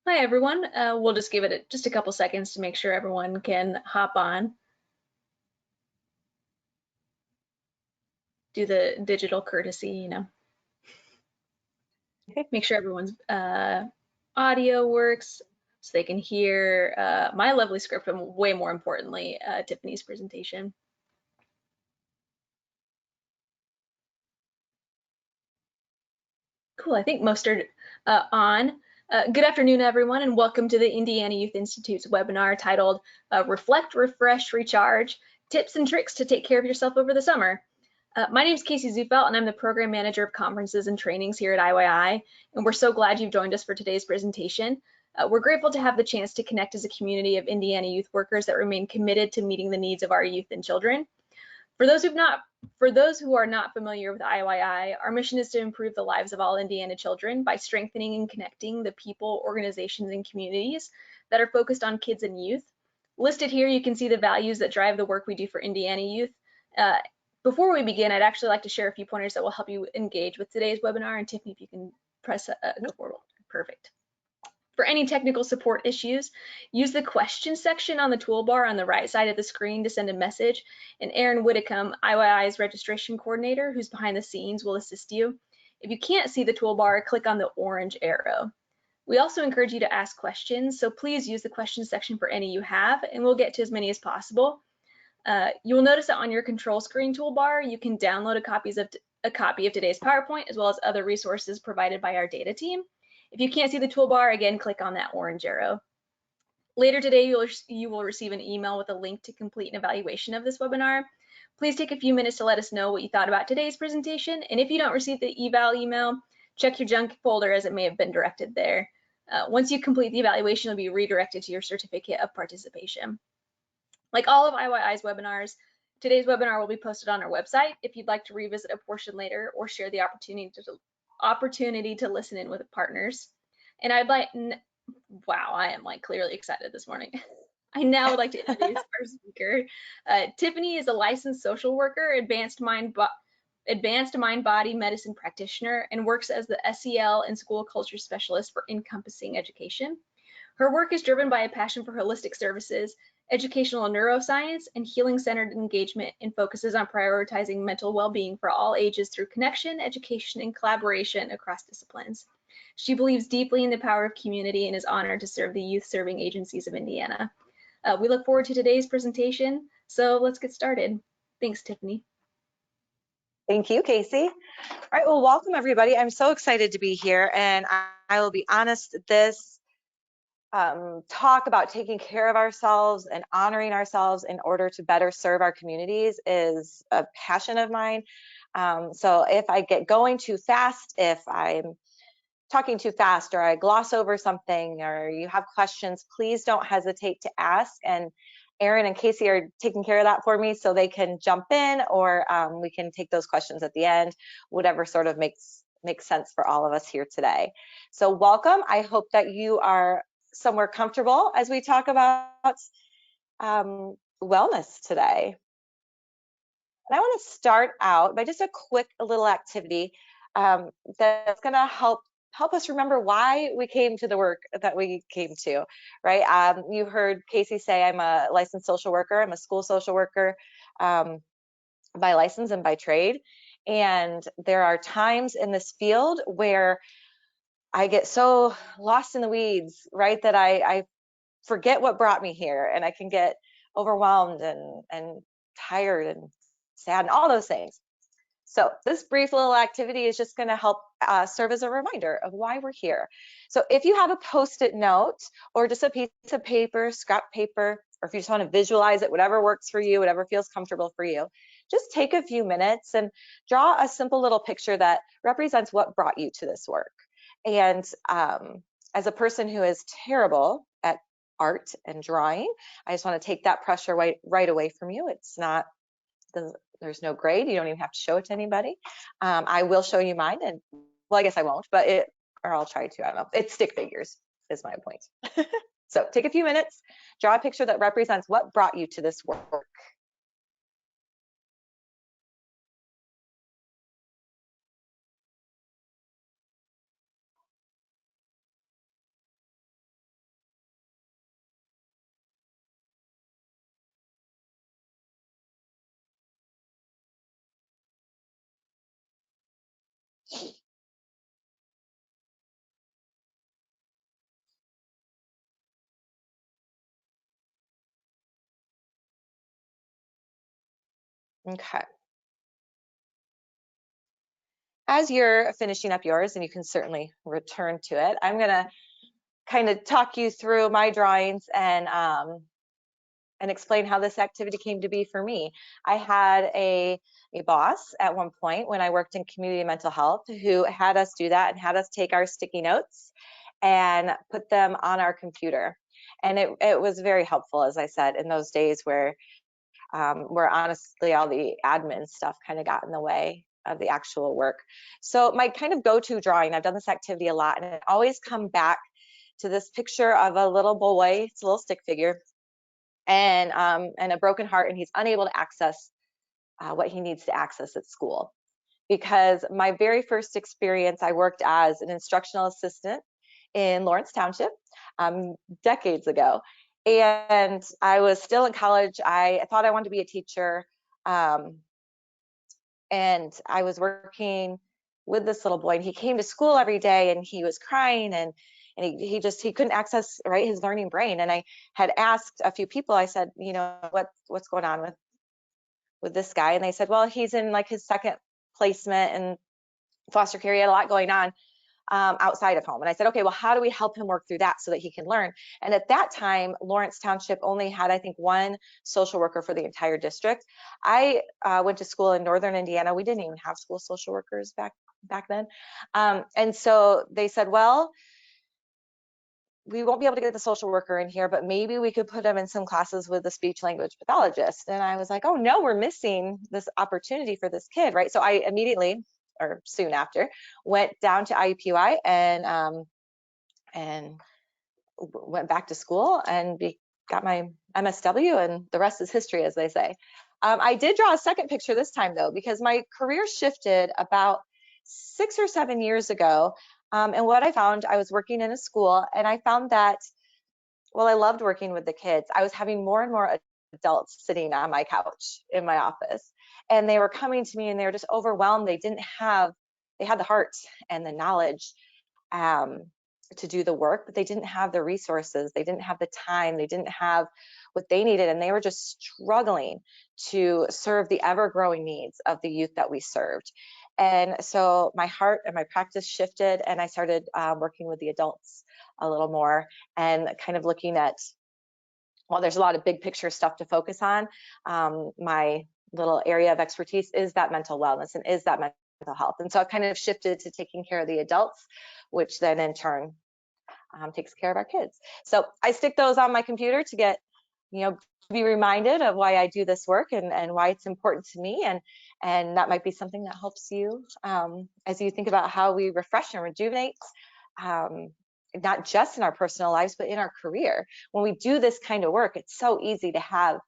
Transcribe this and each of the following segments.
Hi, everyone. We'll just give it just a couple seconds to make sure everyone can hop on. Do the digital courtesy, make sure everyone's audio works so they can hear my lovely script and way more importantly, Tiffany's presentation. Cool, I think most are on. Good afternoon, everyone, and welcome to the Indiana Youth Institute's webinar titled Reflect, Refresh, Recharge, Tips and Tricks to Take Care of Yourself Over the Summer. My name is Casey Zufelt, and I'm the Program Manager of Conferences and Trainings here at IYI, and we're so glad you've joined us for today's presentation. We're grateful to have the chance to connect as a community of Indiana youth workers that remain committed to meeting the needs of our youth and children. For those who are not familiar with IYI, our mission is to improve the lives of all Indiana children by strengthening and connecting the people, organizations, and communities that are focused on kids and youth. Listed here, you can see the values that drive the work we do for Indiana youth. Before we begin, I'd actually like to share a few pointers that will help you engage with today's webinar. And Tiffany, if you can press go forward. Perfect. For any technical support issues, use the question section on the toolbar on the right side of the screen to send a message, and Erin Whitcomb, IYI's registration coordinator, who's behind the scenes, will assist you. If you can't see the toolbar, click on the orange arrow. We also encourage you to ask questions, so please use the question section for any you have, and we'll get to as many as possible. You will notice that on your control screen toolbar, you can download a copy of today's PowerPoint, as well as other resources provided by our data team. If you can't see the toolbar, again, click on that orange arrow. Later today, you will receive an email with a link to complete an evaluation of this webinar. Please take a few minutes to let us know what you thought about today's presentation. And if you don't receive the eval email, check your junk folder as it may have been directed there. Once you complete the evaluation, you'll be redirected to your certificate of participation. Like all of IYI's webinars, today's webinar will be posted on our website if you'd like to revisit a portion later or share the opportunity to listen in with partners. And wow, I am like clearly excited this morning. I now would like to introduce our speaker. Tiffany is a licensed social worker, advanced mind-body medicine practitioner, and works as the SEL and school culture specialist for Encompassing Education. Her work is driven by a passion for holistic services, educational neuroscience, and healing-centered engagement, and focuses on prioritizing mental well-being for all ages through connection, education, and collaboration across disciplines. She believes deeply in the power of community and is honored to serve the youth-serving agencies of Indiana. We look forward to today's presentation, so let's get started. Thanks, Tiffany. Thank you, Casey. All right, well, welcome everybody. I'm so excited to be here, and I will be honest, this talk about taking care of ourselves and honoring ourselves in order to better serve our communities is a passion of mine. So if I get going too fast, if I'm talking too fast or I gloss over something or you have questions, please don't hesitate to ask. And Erin and Casey are taking care of that for me so they can jump in, or we can take those questions at the end, whatever sort of makes sense for all of us here today. So welcome. I hope that you are somewhere comfortable as we talk about wellness today. And I want to start out by just a quick little activity that's going to help us remember why we came to the work that we came to, right? You heard Casey say I'm a licensed social worker. I'm a school social worker by license and by trade. And there are times in this field where I get so lost in the weeds, right, that I forget what brought me here, and I can get overwhelmed and tired and sad and all those things. So this brief little activity is just going to help serve as a reminder of why we're here. So if you have a Post-it note or just a piece of paper, scrap paper, or if you just want to visualize it, whatever works for you, whatever feels comfortable for you, just take a few minutes and draw a simple little picture that represents what brought you to this work. And as a person who is terrible at art and drawing, I just want to take that pressure right away from you. It's not, there's no grade. You don't even have to show it to anybody. I will show you mine, and well, I guess I won't, but or I'll try to. I don't know. It's stick figures is my point. So take a few minutes, draw a picture that represents what brought you to this work. Okay. As you're finishing up yours, and you can certainly return to it, I'm gonna kind of talk you through my drawings and explain how this activity came to be for me. I had a boss at one point when I worked in community mental health who had us do that and had us take our sticky notes and put them on our computer. And it was very helpful, as I said, in those days where honestly all the admin stuff kind of got in the way of the actual work. So my kind of go-to drawing, I've done this activity a lot, and I always come back to this picture of a little boy. It's a little stick figure, and a broken heart, and he's unable to access what he needs to access at school. Because my very first experience, I worked as an instructional assistant in Lawrence Township decades ago, and I was still in college. I thought I wanted to be a teacher, and I was working with this little boy, and he came to school every day, and he was crying, and he couldn't access his learning brain. And I had asked a few people, I said, what's going on with this guy? And they said, well, he's in like his second placement in foster care. He had a lot going on outside of home. And I said, okay, well, how do we help him work through that so that he can learn? And at that time, Lawrence Township only had, I think, one social worker for the entire district. I went to school in Northern Indiana. We didn't even have school social workers back then. And so they said, well, we won't be able to get the social worker in here, but maybe we could put him in some classes with the speech language pathologist. And I was like, oh no, we're missing this opportunity for this kid, right? So I immediately, or soon after, went down to IUPUI and went back to school and got my MSW, and the rest is history, as they say. I did draw a second picture this time though, because my career shifted about 6 or 7 years ago. And what I found, I was working in a school, and I found that, well, I loved working with the kids. I was having more and more adults sitting on my couch in my office, and they were coming to me and they were just overwhelmed. They had the heart and the knowledge to do the work, but they didn't have the resources. They didn't have the time. They didn't have what they needed. And they were just struggling to serve the ever-growing needs of the youth that we served. And so my heart and my practice shifted, and I started working with the adults a little more, and kind of looking at, well, there's a lot of big picture stuff to focus on. My little area of expertise is that mental wellness and is that mental health. And so I've kind of shifted to taking care of the adults, which then in turn takes care of our kids. So I stick those on my computer to get, to be reminded of why I do this work and why it's important to me. And that might be something that helps you as you think about how we refresh and rejuvenate, not just in our personal lives, but in our career. When we do this kind of work, it's so easy to have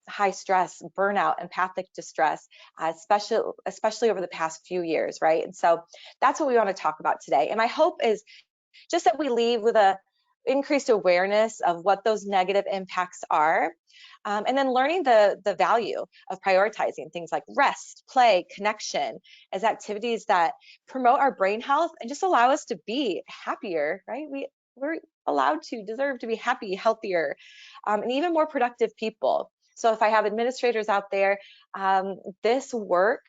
high stress, burnout, empathic distress, especially over the past few years, right? And so that's what we want to talk about today. And my hope is just that we leave with a increased awareness of what those negative impacts are, and then learning the value of prioritizing things like rest, play, connection as activities that promote our brain health and just allow us to be happier, right? We're allowed to deserve to be happy, healthier, and even more productive people. So if I have administrators out there, this work,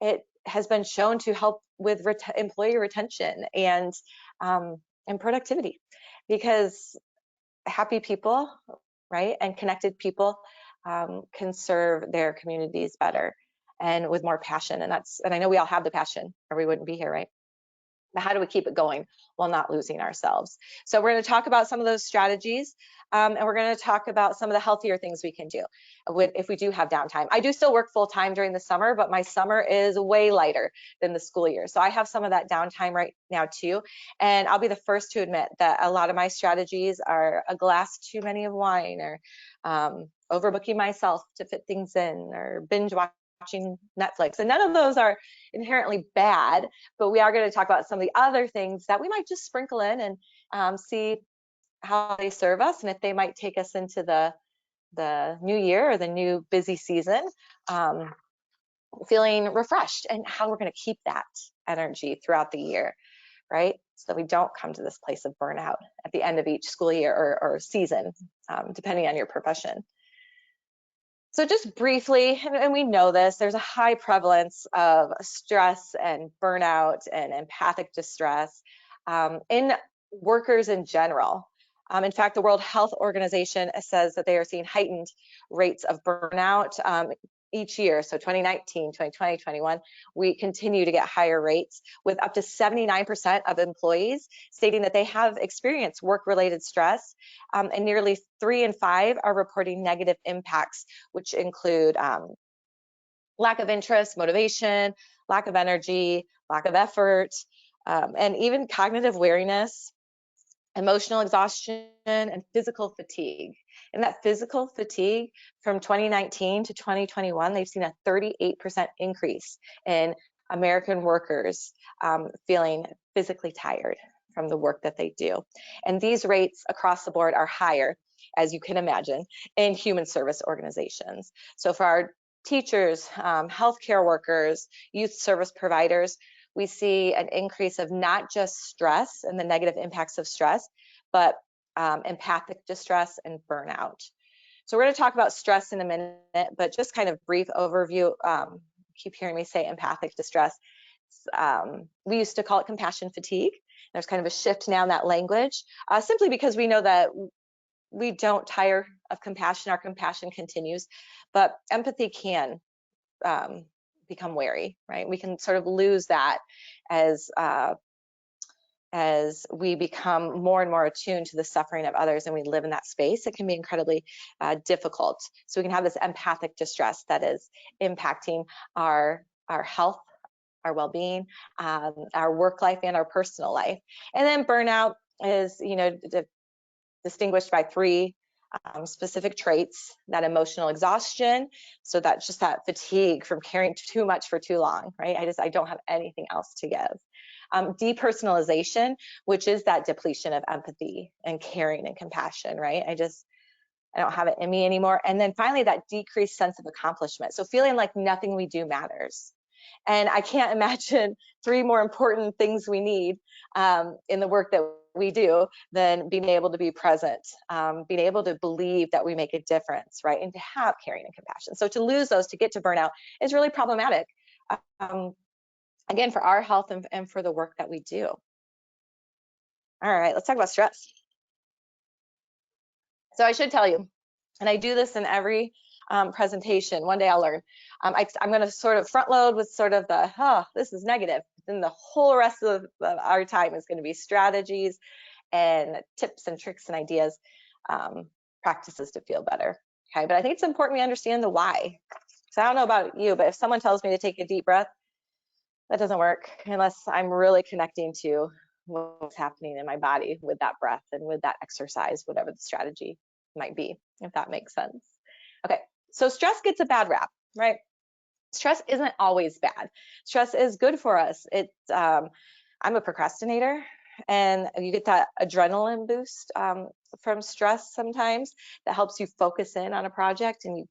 it has been shown to help with employee retention and productivity, because happy people, right, and connected people can serve their communities better and with more passion. And I know we all have the passion, or we wouldn't be here, right? But how do we keep it going while not losing ourselves? So we're going to talk about some of those strategies, and we're going to talk about some of the healthier things we can do if we do have downtime. I do still work full time during the summer, but my summer is way lighter than the school year. So I have some of that downtime right now too. And I'll be the first to admit that a lot of my strategies are a glass too many of wine, or overbooking myself to fit things in, or binge watching Netflix. And none of those are inherently bad, but we are going to talk about some of the other things that we might just sprinkle in and see how they serve us, and if they might take us into the new year or the new busy season feeling refreshed, and how we're going to keep that energy throughout the year, right? So that we don't come to this place of burnout at the end of each school year or season, depending on your profession. So just briefly, and we know this, there's a high prevalence of stress and burnout and empathic distress in workers in general. In fact, the World Health Organization says that they are seeing heightened rates of burnout each year. So 2019, 2020, 2021, we continue to get higher rates, with up to 79% of employees stating that they have experienced work-related stress, and nearly 3 in 5 are reporting negative impacts, which include lack of interest, motivation, lack of energy, lack of effort, and even cognitive weariness, emotional exhaustion, and physical fatigue. And that physical fatigue from 2019 to 2021, they've seen a 38% increase in American workers feeling physically tired from the work that they do. And these rates across the board are higher, as you can imagine, in human service organizations. So for our teachers, healthcare workers, youth service providers, we see an increase of not just stress and the negative impacts of stress, but empathic distress and burnout. So we're going to talk about stress in a minute, but just kind of brief overview. Keep hearing me say empathic distress. We used to call it compassion fatigue. There's kind of a shift now in that language, simply because we know that we don't tire of compassion. Our compassion continues, but empathy can become wary, right? We can sort of lose that as we become more and more attuned to the suffering of others and we live in that space. It can be incredibly difficult. So we can have this empathic distress that is impacting our health, our well-being, our work life, and our personal life. And then burnout is, distinguished by 3 specific traits: that emotional exhaustion, so that's just that fatigue from carrying too much for too long, right? I don't have anything else to give. Depersonalization, which is that depletion of empathy and caring and compassion, right? I don't have it in me anymore. And then finally, that decreased sense of accomplishment. So feeling like nothing we do matters. And I can't imagine 3 more important things we need in the work that we do than being able to be present, being able to believe that we make a difference, right? And to have caring and compassion. So to lose those, to get to burnout, is really problematic. Again, for our health and for the work that we do. All right, let's talk about stress. So I should tell you, and I do this in every presentation, one day I'll learn. I'm going to sort of front load with sort of this is negative. Then the whole rest of our time is going to be strategies and tips and tricks and ideas, practices to feel better. Okay, but I think it's important we understand the why. So I don't know about you, but if someone tells me to take a deep breath, that doesn't work unless I'm really connecting to what's happening in my body with that breath and with that exercise, whatever the strategy might be, if that makes sense. Okay, so stress gets a bad rap, right? Stress isn't always bad. Stress is good for us. I'm a procrastinator, and you get that adrenaline boost from stress sometimes that helps you focus in on a project, and you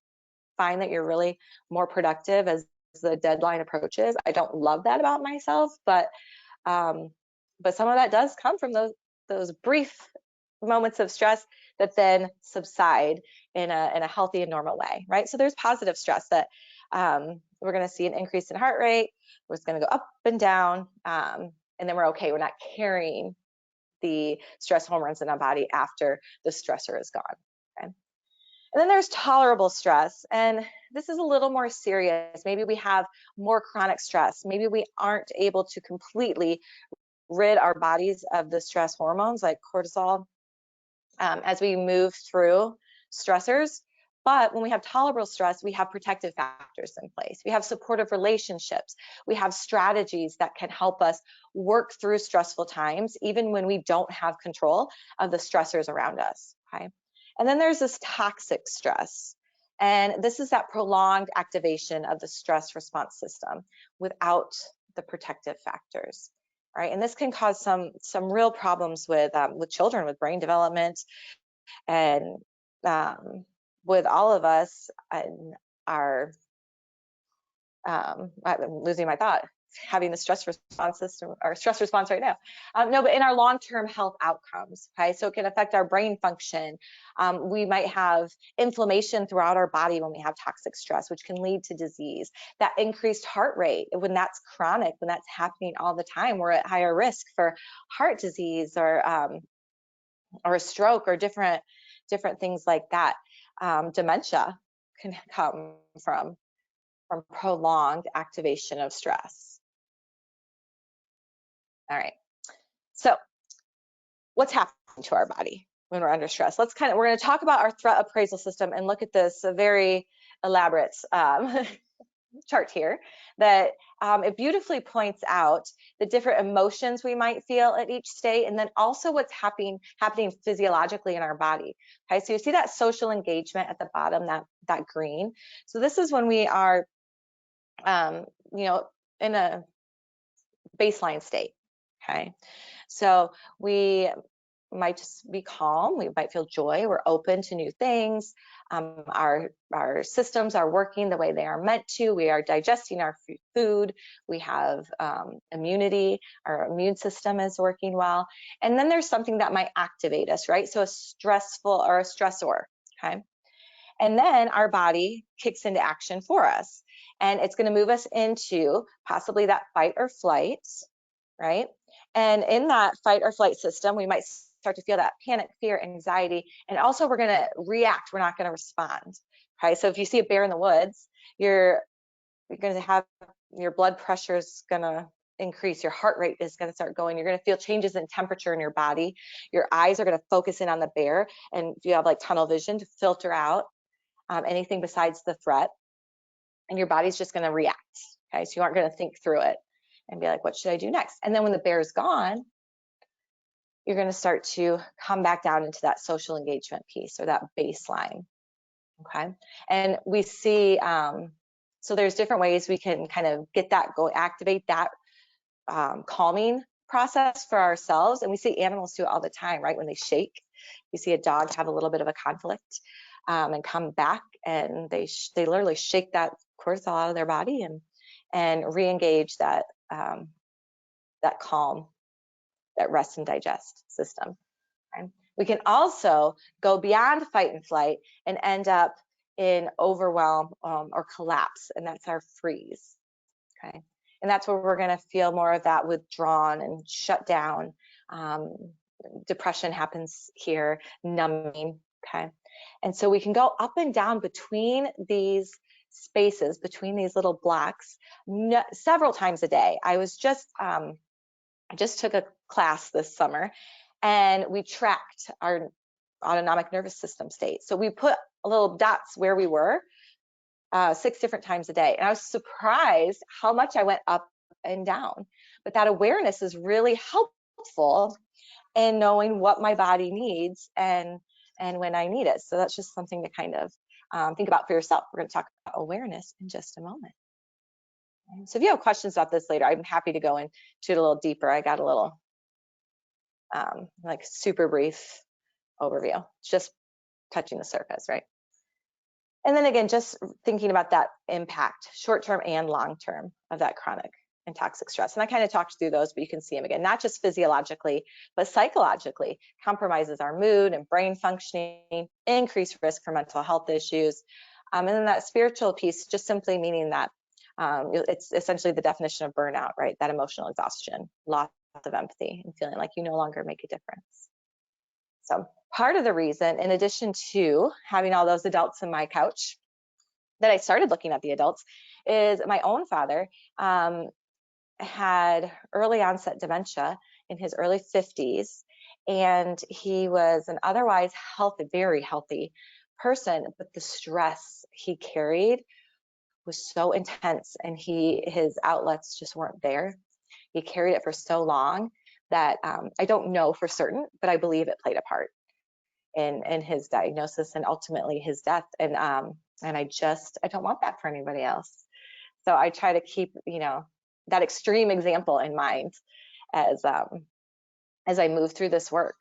find that you're really more productive as the deadline approaches. I don't love that about myself, but some of that does come from those brief moments of stress that then subside in a healthy and normal way, right? So there's positive stress that we're going to see an increase in heart rate. We're just going to go up and down, and then we're okay. We're not carrying the stress hormones in our body after the stressor is gone. Okay? And then there's tolerable stress, and this is a little more serious. Maybe we have more chronic stress. Maybe we aren't able to completely rid our bodies of the stress hormones like cortisol as we move through stressors. But when we have tolerable stress, we have protective factors in place. We have supportive relationships. We have strategies that can help us work through stressful times, even when we don't have control of the stressors around us. Okay? And then there's this toxic stress. And this is that prolonged activation of the stress response system without the protective factors. Right? And this can cause some real problems with children, with brain development, and with all of us. I'm losing my thought. having the stress response system or stress response right now. No, but in our long-term health outcomes, okay? So it can affect our brain function. We might have inflammation throughout our body when we have toxic stress, which can lead to disease. That increased heart rate, when that's chronic, when that's happening all the time, we're at higher risk for heart disease or a stroke or different things like that. Dementia can come from prolonged activation of stress. All right, so what's happening to our body when we're under stress? We're going to talk about our threat appraisal system and look at this very elaborate chart here that it beautifully points out the different emotions we might feel at each state, and then also what's happening physiologically in our body. Okay, so you see that social engagement at the bottom, that green. So this is when we are, you know, in a baseline state. Okay, so we might just be calm, we might feel joy, we're open to new things, our systems are working the way they are meant to, we are digesting our food, we have immunity, our immune system is working well, and then there's something that might activate us, right? So a stressful or a stressor, okay? And then our body kicks into action for us, and it's going to move us into possibly that fight or flight, right? And in that fight or flight system, we might start to feel that panic, fear, anxiety, and also we're going to react. We're not going to respond. Okay, so if you see a bear in the woods, you're going to have your blood pressure is going to increase, your heart rate is going to start going, you're going to feel changes in temperature in your body, your eyes are going to focus in on the bear, and you have like tunnel vision to filter out anything besides the threat, and your body's just going to react. Okay, so you aren't going to think through it and be like, what should I do next? And then when the bear is gone, you're going to start to come back down into that social engagement piece or that baseline. Okay, and we see, so there's different ways we can kind of get that activate that calming process for ourselves. And we see animals do it all the time, right? When they shake, you see a dog have a little bit of a conflict and come back, and they literally shake that cortisol out of their body and re-engage that that calm, that rest and digest system. Okay? We can also go beyond fight and flight and end up in overwhelm or collapse, and that's our freeze. Okay, and that's where we're going to feel more of that withdrawn and shut down. Depression happens here, numbing. Okay, and so we can go up and down between these spaces, between these little blocks, several times a day. I just took a class this summer, and we tracked our autonomic nervous system state. So we put little dots where we were 6 different times a day. And I was surprised how much I went up and down. But that awareness is really helpful in knowing what my body needs and when I need it. So that's just something to kind of think about for yourself. We're going to talk about awareness in just a moment. So if you have questions about this later, I'm happy to go into it a little deeper. I got a little like super brief overview, just touching the surface, right? And then again, just thinking about that impact, short-term and long-term, of that chronic and toxic stress. And I kind of talked through those, but you can see them again, not just physiologically, but psychologically, compromises our mood and brain functioning, increased risk for mental health issues. And then that spiritual piece, just simply meaning that it's essentially the definition of burnout, right? That emotional exhaustion, loss of empathy, and feeling like you no longer make a difference. So part of the reason, in addition to having all those adults in my couch, that I started looking at the adults, is my own father had early onset dementia in his early 50s, and he was an otherwise healthy, very healthy person, but the stress he carried was so intense, and his outlets just weren't there. He carried it for so long that I don't know for certain, but I believe it played a part in his diagnosis and ultimately his death. And I don't want that for anybody else. So I try to keep, that extreme example in mind as I move through this work.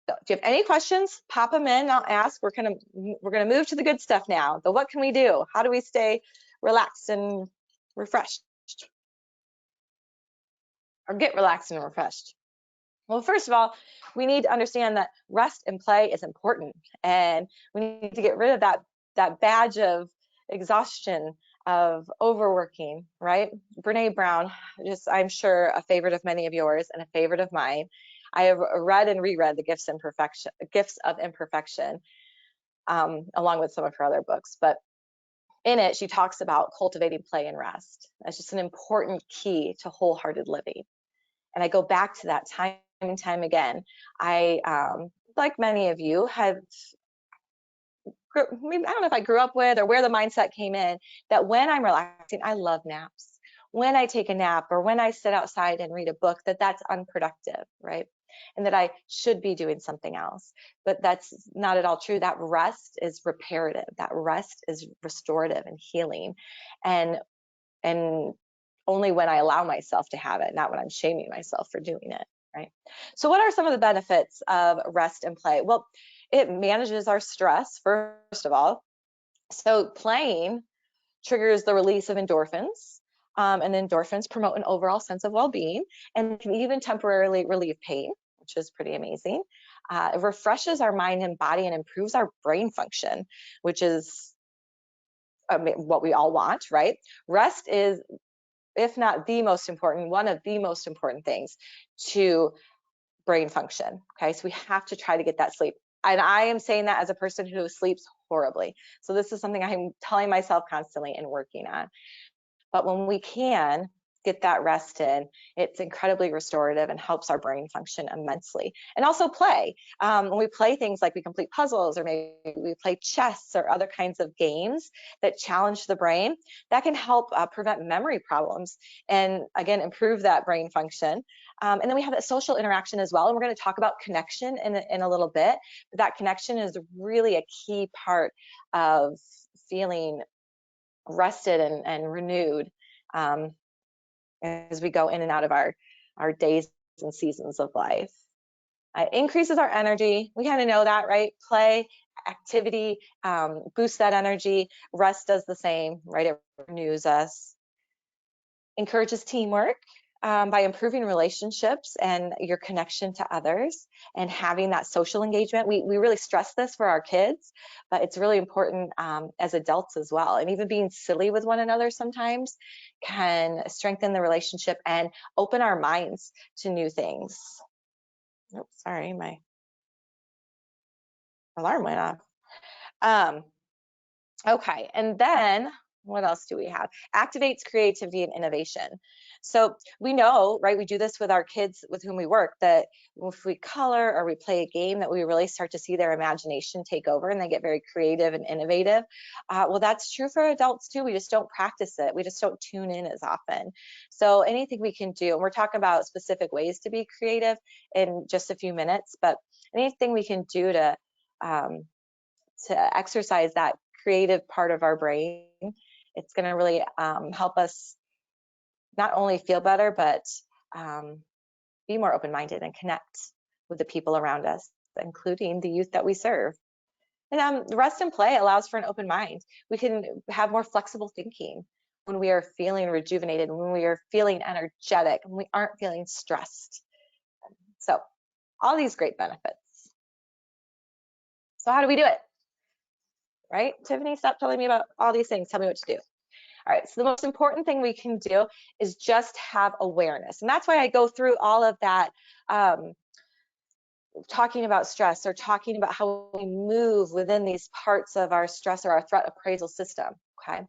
So do you have any questions? Pop them in, I'll ask. We're gonna move to the good stuff now. The what can we do? How do we stay relaxed and refreshed? Or get relaxed and refreshed? Well, first of all, we need to understand that rest and play is important, and we need to get rid of that badge of exhaustion, of overworking, right? Brene Brown, just I'm sure a favorite of many of yours and a favorite of mine. I have read and reread the Gifts of Imperfection, along with some of her other books. But in it, she talks about cultivating play and rest. That's just an important key to wholehearted living. And I go back to that time and time again. I, like many of you, have, I don't know if I grew up with or where the mindset came in, that when I'm relaxing, I love naps. When I take a nap or when I sit outside and read a book, that's unproductive, right? And that I should be doing something else. But that's not at all true. That rest is reparative. That rest is restorative and healing. And only when I allow myself to have it, not when I'm shaming myself for doing it, right? So what are some of the benefits of rest and play? Well, it manages our stress, first of all. So playing triggers the release of endorphins, and endorphins promote an overall sense of well-being and can even temporarily relieve pain, which is pretty amazing. It refreshes our mind and body and improves our brain function, which is what we all want, right? Rest is, if not the most important, one of the most important things to brain function. Okay, so we have to try to get that sleep. And I am saying that as a person who sleeps horribly. So this is something I'm telling myself constantly and working on. But when we can get that rest in, it's incredibly restorative and helps our brain function immensely. And also play. When we play things like we complete puzzles or maybe we play chess or other kinds of games that challenge the brain, that can help prevent memory problems and again, improve that brain function. And then we have that social interaction as well. And we're going to talk about connection in a little bit. But that connection is really a key part of feeling rested and renewed as we go in and out of our days and seasons of life. It increases our energy. We kind of know that, right? Play, activity, boosts that energy. Rest does the same, right? It renews us. Encourages teamwork by improving relationships and your connection to others and having that social engagement. We really stress this for our kids, but it's really important as adults as well. And even being silly with one another sometimes can strengthen the relationship and open our minds to new things. Oops, sorry, my alarm went off. Okay, and then what else do we have? Activates creativity and innovation. So we know, right, we do this with our kids with whom we work, that if we color or we play a game, that we really start to see their imagination take over and they get very creative and innovative. Well, that's true for adults too. We just don't practice it. We just don't tune in as often. So anything we can do, and we're talking about specific ways to be creative in just a few minutes, but anything we can do to exercise that creative part of our brain, it's going to really help us not only feel better, but be more open-minded and connect with the people around us, including the youth that we serve. And rest and play allows for an open mind. We can have more flexible thinking when we are feeling rejuvenated, when we are feeling energetic, when we aren't feeling stressed. So all these great benefits. So how do we do it? Right? Tiffany, stop telling me about all these things. Tell me what to do. All right, so the most important thing we can do is just have awareness. And that's why I go through all of that, talking about stress or talking about how we move within these parts of our stress or our threat appraisal system, okay?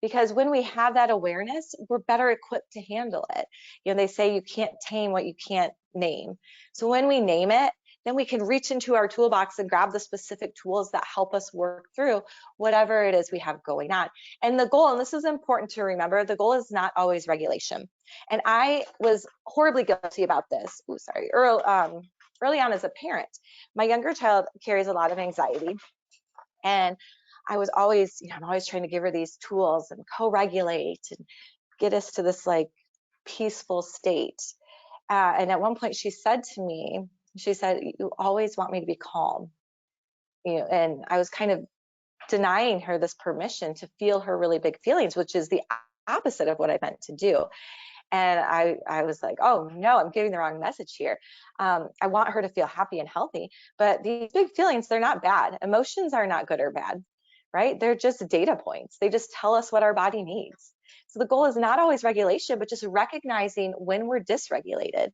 Because when we have that awareness, we're better equipped to handle it. You know, they say you can't tame what you can't name. So when we name it, then we can reach into our toolbox and grab the specific tools that help us work through whatever it is we have going on. And the goal, and this is important to remember, the goal is not always regulation. And I was horribly guilty about this. Ooh, sorry, early on as a parent. My younger child carries a lot of anxiety. And I was always, I'm always trying to give her these tools and co-regulate and get us to this like peaceful state. And at one point she said to me, she said, "You always want me to be calm." And I was kind of denying her this permission to feel her really big feelings, which is the opposite of what I meant to do. And I was like, oh no, I'm giving the wrong message here. I want her to feel happy and healthy, but these big feelings, they're not bad. Emotions are not good or bad, right? They're just data points. They just tell us what our body needs. So the goal is not always regulation, but just recognizing when we're dysregulated.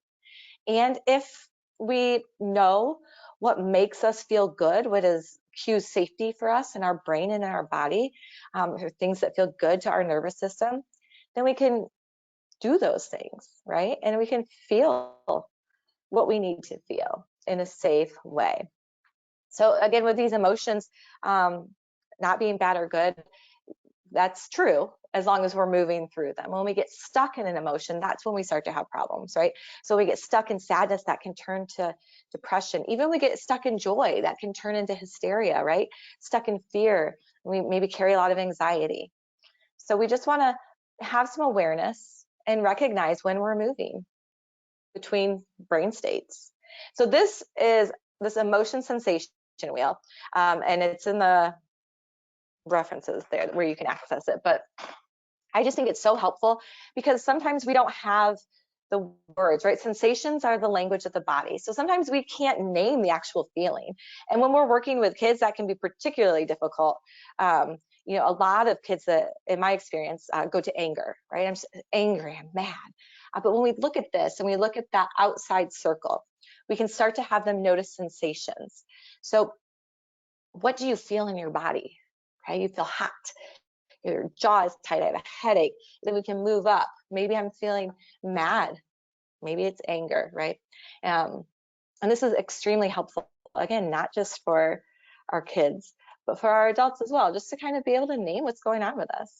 And if we know what makes us feel good, what is cues safety for us in our brain and in our body, or things that feel good to our nervous system, then we can do those things, right? And we can feel what we need to feel in a safe way. So again, with these emotions, not being bad or good, that's true as long as we're moving through them. When we get stuck in an emotion, that's when we start to have problems, right? So we get stuck in sadness, that can turn to depression. Even when we get stuck in joy, that can turn into hysteria, right? Stuck in fear, we maybe carry a lot of anxiety. So we just want to have some awareness and recognize when we're moving between brain states. So this is this emotion sensation wheel, and it's in the references there where you can access it. But I just think it's so helpful because sometimes we don't have the words, right? Sensations are the language of the body. So sometimes we can't name the actual feeling. And when we're working with kids, that can be particularly difficult. You know, a lot of kids that, in my experience, go to anger, right? I'm angry, I'm mad. But when we look at this and we look at that outside circle, we can start to have them notice sensations. So what do you feel in your body? Okay, you feel hot, your jaw is tight, I have a headache. Then we can move up. Maybe I'm feeling mad. Maybe it's anger, right? And this is extremely helpful, again, not just for our kids, but for our adults as well, just to kind of be able to name what's going on with us.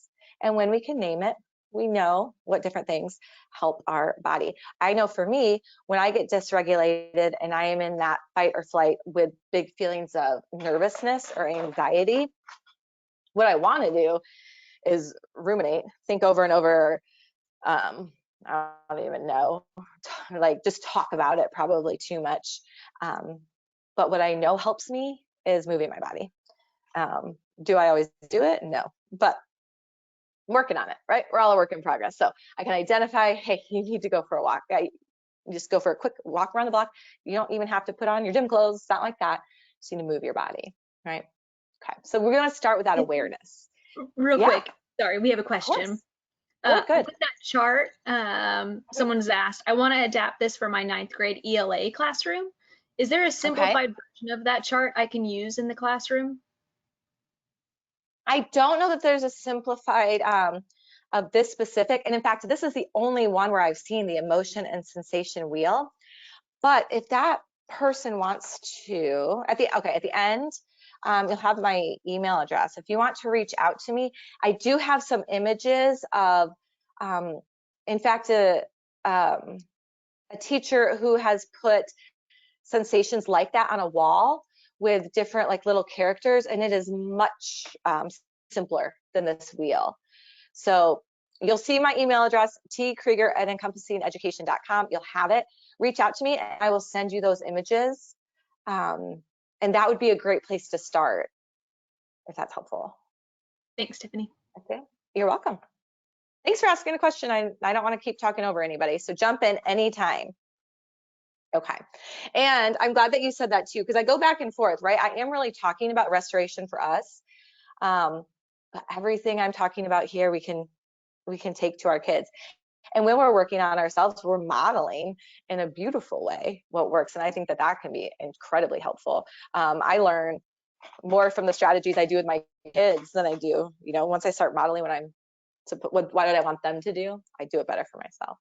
And when we can name it, we know what different things help our body. I know for me, when I get dysregulated and I am in that fight or flight with big feelings of nervousness or anxiety, what I want to do is ruminate, think over and over. I don't even know, like just talk about it probably too much. But what I know helps me is moving my body. Do I always do it? No, but I'm working on it, right? We're all a work in progress. So I can identify, hey, you need to go for a walk. Just go for a quick walk around the block. You don't even have to put on your gym clothes, it's not like that. You just need to move your body, right? Okay, so we're gonna start with that awareness. Real quick, sorry, we have a question. Oh, good. With that chart, someone's asked, I want to adapt this for my 9th grade ELA classroom. Is there a simplified version of that chart I can use in the classroom? I don't know that there's a simplified of this specific, and in fact, this is the only one where I've seen the emotion and sensation wheel. But if that person wants to, at the end, you'll have my email address. If you want to reach out to me, I do have some images of, in fact, a teacher who has put sensations like that on a wall with different like little characters, and it is much simpler than this wheel. So you'll see my email address, tkrieger@encompassingeducation.com. You'll have it. Reach out to me and I will send you those images. And that would be a great place to start, if that's helpful. Thanks, Tiffany. Okay, you're welcome. Thanks for asking a question. I don't want to keep talking over anybody, so jump in anytime. Okay, and I'm glad that you said that too, because I go back and forth, right? I am really talking about restoration for us, but everything I'm talking about here, we can take to our kids. And when we're working on ourselves, we're modeling in a beautiful way what works, and I think that that can be incredibly helpful. I learn more from the strategies I do with my kids than I do, you know, once I start modeling what did I want them to do, I do it better for myself.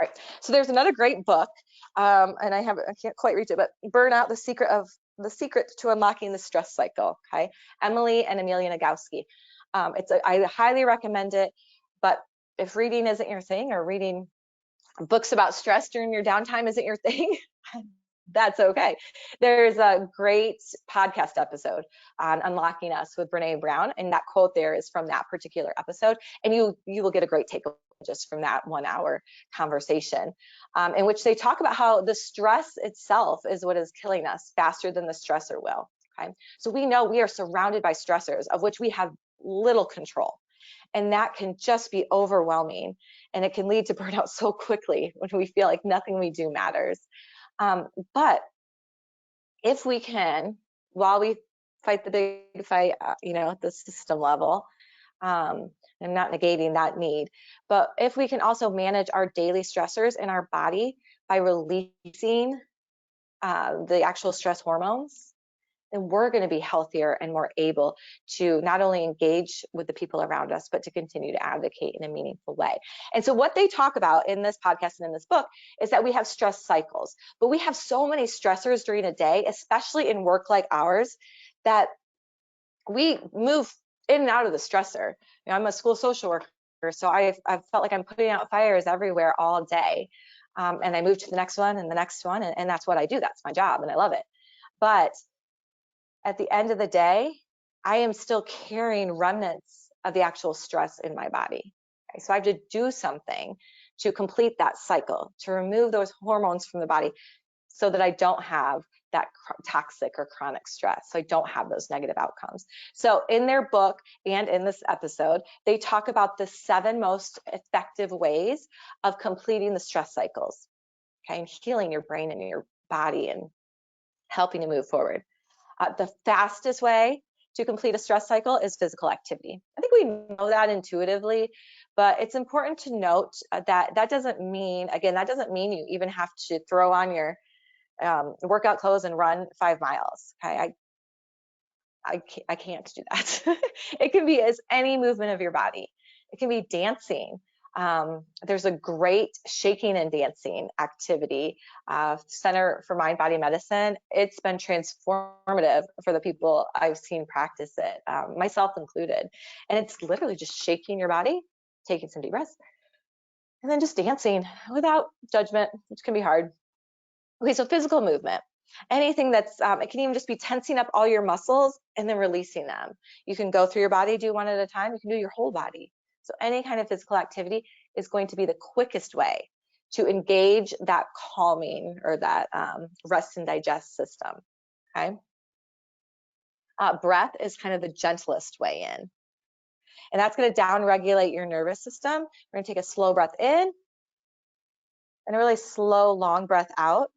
Right. So there's another great book, and I can't quite reach it, but Burnout: The Secret to Unlocking the Stress Cycle. Okay, Emily and Amelia Nagoski. I highly recommend it. But if reading isn't your thing, or reading books about stress during your downtime isn't your thing, that's okay. There's a great podcast episode on Unlocking Us with Brene Brown, and that quote there is from that particular episode, and you will get a great takeaway just from that 1 hour conversation, in which they talk about how the stress itself is what is killing us faster than the stressor will. Okay, so we know we are surrounded by stressors of which we have little control, And that can just be overwhelming, and it can lead to burnout so quickly when we feel like nothing we do matters. But if we can, while we fight the big fight, at the system level, I'm not negating that need, but if we can also manage our daily stressors in our body by releasing the actual stress hormones, then we're going to be healthier and more able to not only engage with the people around us, but to continue to advocate in a meaningful way. And so what they talk about in this podcast and in this book is that we have stress cycles, but we have so many stressors during a day, especially in work like ours, that we move in and out of the stressor. I'm a school social worker, so I've felt like I'm putting out fires everywhere all day. And I move to the next one and the next one, and that's what I do. That's my job, and I love it. But at the end of the day, I am still carrying remnants of the actual stress in my body. Okay? So I have to do something to complete that cycle, to remove those hormones from the body so that I don't have that toxic or chronic stress. So I don't have those negative outcomes. So in their book and in this episode, they talk about the 7 most effective ways of completing the stress cycles, okay, and healing your brain and your body and helping to move forward. The fastest way to complete a stress cycle is physical activity. I think we know that intuitively, but it's important to note that doesn't mean, again, that doesn't mean you even have to throw on your workout clothes and run 5 miles. Okay, I can't do that. It can be as any movement of your body. It can be dancing. There's a great shaking and dancing activity, Center for Mind Body Medicine. It's been transformative for the people I've seen practice it, myself included. And it's literally just shaking your body, taking some deep breaths, and then just dancing without judgment, which can be hard. Okay, so physical movement. Anything that's, it can even just be tensing up all your muscles and then releasing them. You can go through your body, do one at a time. You can do your whole body. So any kind of physical activity is going to be the quickest way to engage that calming or that rest and digest system, okay? Breath is kind of the gentlest way in. And that's gonna down-regulate your nervous system. We're gonna take a slow breath in and a really slow, long breath out.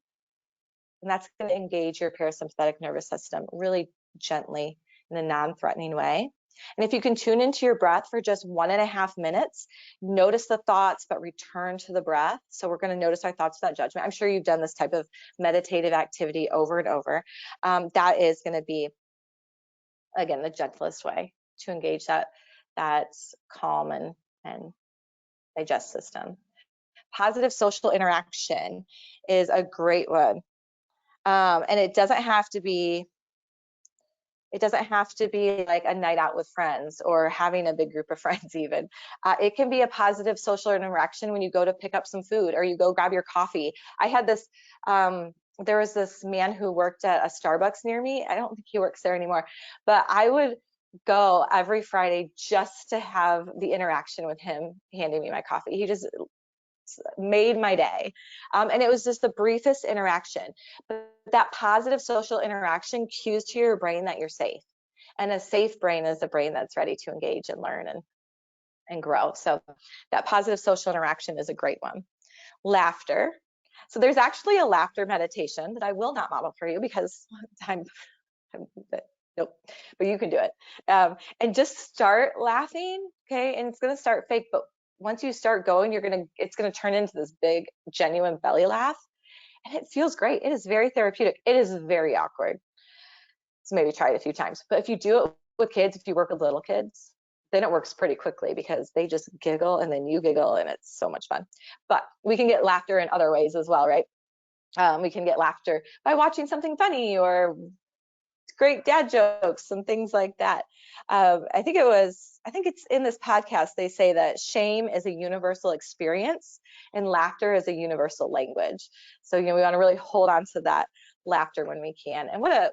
And that's going to engage your parasympathetic nervous system really gently in a non-threatening way. And if you can tune into your breath for just 1.5 minutes, notice the thoughts, but return to the breath. So we're going to notice our thoughts without judgment. I'm sure you've done this type of meditative activity over and over. That is going to be, again, the gentlest way to engage that calm and digest system. Positive social interaction is a great one. And it doesn't have to be like a night out with friends or having a big group of friends even. It can be a positive social interaction when you go to pick up some food or you go grab your coffee. I had this, there was this man who worked at a Starbucks near me. I don't think he works there anymore, but I would go every Friday just to have the interaction with him handing me my coffee. He just made my day. And it was just the briefest interaction. But that positive social interaction cues to your brain that you're safe. And a safe brain is a brain that's ready to engage and learn and grow. So that positive social interaction is a great one. Laughter. So there's actually a laughter meditation that I will not model for you because nope, but you can do it. And just start laughing, okay? And it's gonna start fake, but once you start going, it's gonna turn into this big, genuine belly laugh. And it feels great. It is very therapeutic. It is very awkward. So maybe try it a few times. But if you do it with kids, if you work with little kids, then it works pretty quickly because they just giggle and then you giggle and it's so much fun. But we can get laughter in other ways as well, right? We can get laughter by watching something funny or great dad jokes and things like that. I think it's in this podcast, they say that shame is a universal experience and laughter is a universal language. So, we want to really hold on to that laughter when we can. And what a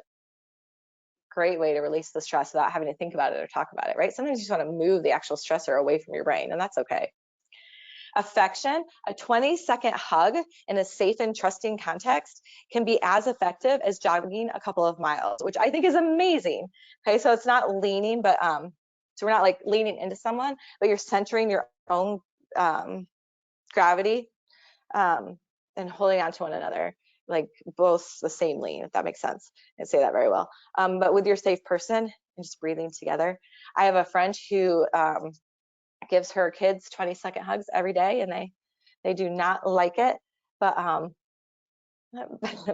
great way to release the stress without having to think about it or talk about it, right? Sometimes you just want to move the actual stressor away from your brain, and that's okay. Affection, a 20-second hug in a safe and trusting context can be as effective as jogging a couple of miles, which I think is amazing. Okay, so it's not leaning, but So we're not like leaning into someone, but you're centering your own gravity and holding on to one another, like both the same lean, if that makes sense. I say that very well. But with your safe person and just breathing together. I have a friend who gives her kids 20-second hugs every day, and they do not like it, but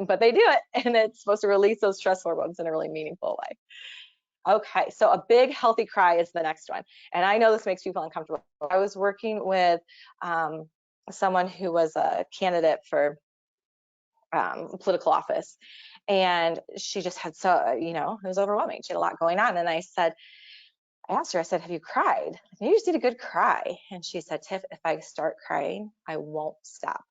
but they do it, and it's supposed to release those stress hormones in a really meaningful way. Okay, so a big healthy cry is the next one. And I know this makes people uncomfortable. I was working with someone who was a candidate for political office, and she just had it was overwhelming. She had a lot going on. And I asked her, I said, have you cried? You just need a good cry. And she said, Tiff, if I start crying, I won't stop.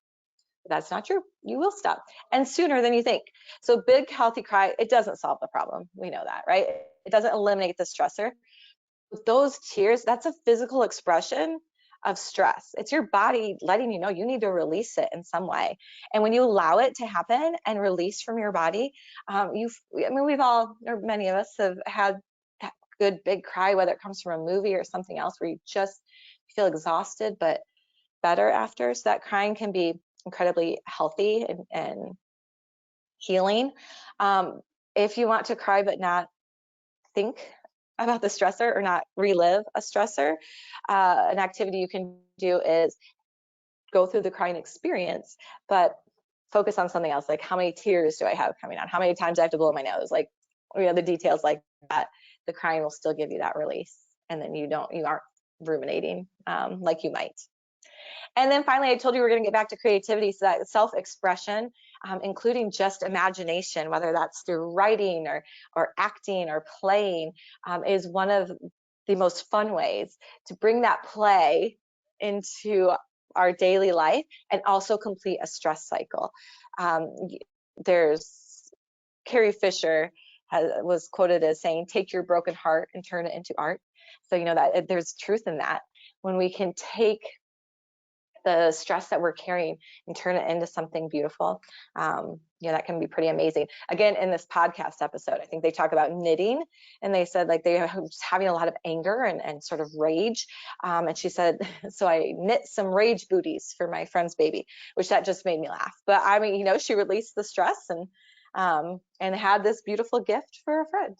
That's not true. You will stop, and sooner than you think. So big, healthy cry, it doesn't solve the problem. We know that, right? It doesn't eliminate the stressor. With those tears, that's a physical expression of stress. It's your body letting you know you need to release it in some way. And when you allow it to happen and release from your body, we've all, or many of us have had that good big cry, whether it comes from a movie or something else where you just feel exhausted, but better after. So that crying can be incredibly healthy and healing. If you want to cry but not think about the stressor or not relive a stressor, an activity you can do is go through the crying experience, but focus on something else, like how many tears do I have coming on? How many times I have to blow my nose? Like, the details like that. The crying will still give you that release, and then you aren't ruminating like you might. And then finally, I told you we're going to get back to creativity, so that self-expression, including just imagination, whether that's through writing or acting or playing, is one of the most fun ways to bring that play into our daily life and also complete a stress cycle. There's Carrie Fisher was quoted as saying, take your broken heart and turn it into art. So that there's truth in that. When we can take the stress that we're carrying and turn it into something beautiful, that can be pretty amazing. Again, in this podcast episode, I think they talk about knitting, and they said like they were just having a lot of anger and sort of rage. And she said, so I knit some rage booties for my friend's baby, which that just made me laugh. But I mean, she released the stress and had this beautiful gift for a friend.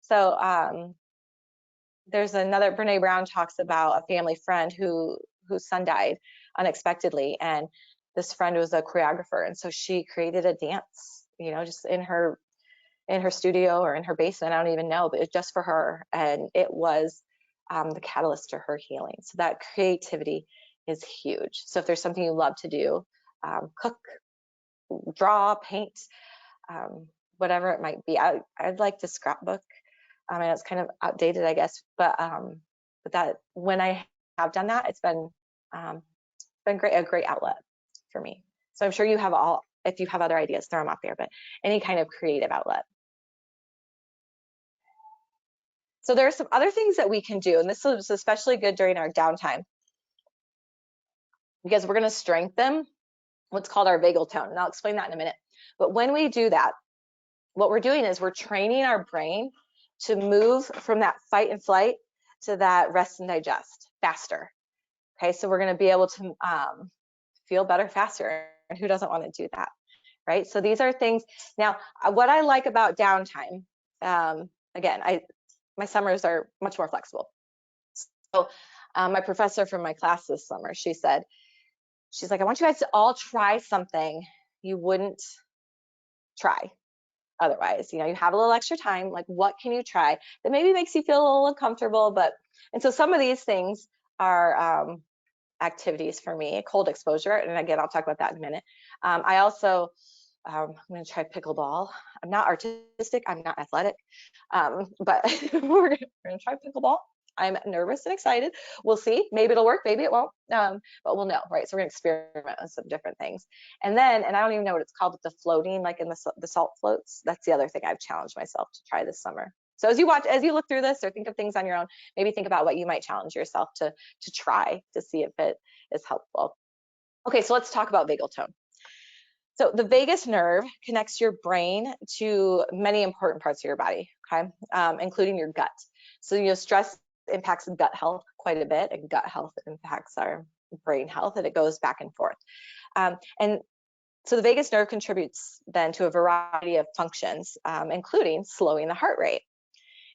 So there's another, Brene Brown talks about a family friend whose son died unexpectedly, and this friend was a choreographer, and so she created a dance, just in her studio or in her basement, I don't even know, but it's just for her, and it was the catalyst to her healing. So that creativity is huge. So if there's something you love to do, cook, draw, paint, whatever it might be. I'd like to scrapbook. I mean, it's kind of outdated, I guess, but that when I have done that, it's been great, a great outlet for me. So I'm sure you have if you have other ideas, throw them out there, but any kind of creative outlet. So there are some other things that we can do, and this is especially good during our downtime, because we're going to strengthen what's called our vagal tone, and I'll explain that in a minute. But when we do that, what we're doing is we're training our brain to move from that fight and flight to that rest and digest faster. Okay, so we're going to be able to feel better faster, and who doesn't want to do that, right? So these are things. Now, what I like about downtime, again, my summers are much more flexible. So my professor from my class this summer, she's like, I want you guys to all try something you wouldn't try otherwise. You have a little extra time, like what can you try that maybe makes you feel a little uncomfortable, and so some of these things are activities for me. Cold exposure, and again, I'll talk about that in a minute. I also, I'm going to try pickleball. I'm not artistic, I'm not athletic, but we're going to try pickleball. I'm nervous and excited. We'll see. Maybe it'll work, maybe it won't, but we'll know, right? So we're going to experiment with some different things. And I don't even know what it's called, but the floating, like in the salt floats, that's the other thing I've challenged myself to try this summer. So as you look through this or think of things on your own, maybe think about what you might challenge yourself to try to see if it is helpful. Okay, so let's talk about vagal tone. So the vagus nerve connects your brain to many important parts of your body, okay, including your gut. So stress impacts gut health quite a bit, and gut health impacts our brain health, and it goes back and forth. And so the vagus nerve contributes then to a variety of functions, including slowing the heart rate.